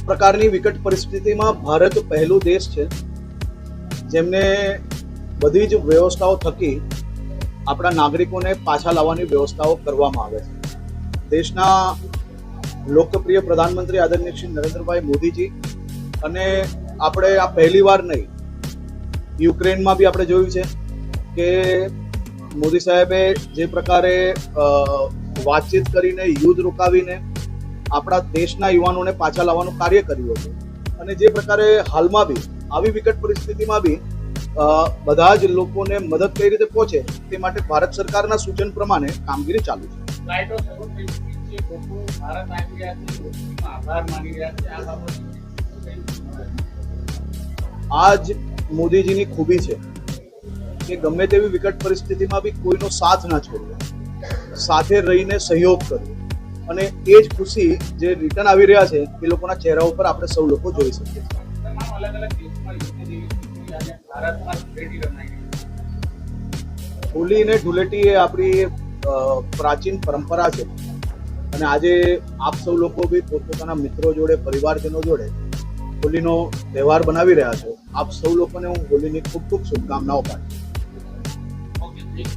પ્રકારની વિકટ પરિસ્થિતિમાં ભારત પહેલો દેશ છે જેમને બધી જ વ્યવસ્થાઓ થકી આપણા નાગરિકોને પાછા લાવવાની વ્યવસ્થાઓ કરવામાં આવે છે. દેશના લોકપ્રિય પ્રધાનમંત્રી આદરણીય શ્રી નરેન્દ્રભાઈ મોદીજી અને આપણે આ પહેલી વાર નહીં, યુક્રેનમાં બી આપણે જોયું છે કે મોદી સાહેબે જે પ્રકારે વાતચીત કરીને યુદ્ધ રોકાવીને આપણા દેશના યુવાનોને પાછા લાવવાનું કાર્ય કર્યું હતું અને જે પ્રકારે હાલમાં બી આવી વિકટ પરિસ્થિતિમાં બી બધા જ લોકોને મદદ કઈ રીતે પહોંચે તે માટે ભારત સરકારના સૂચન પ્રમાણે કામગીરી ચાલુ છે. આ જ મોદીજીની ખૂબી છે કે ગમે તેવી વિકટ પરિસ્થિતિમાં બી કોઈનો સાથ ના છોડવો, સાથે રહીને સહયોગ કરવો અને એ જ ખુશી જે રિટર્ન આવી રહ્યા છે એ લોકોના ચહેરા ઉપર આપણે સૌ લોકો જોઈ શકીએ છીએ. હોલી અને ધૂળેટી એ આપણી પ્રાચીન પરંપરા છે અને આજે આપ સૌ લોકો બી પોતપોતાના મિત્રો જોડે, પરિવારજનો જોડે હોલીનો તહેવાર બનાવી રહ્યા છો. આપ સૌ લોકોને હું હોલીની ખૂબ ખૂબ શુભકામનાઓ પાઠવું.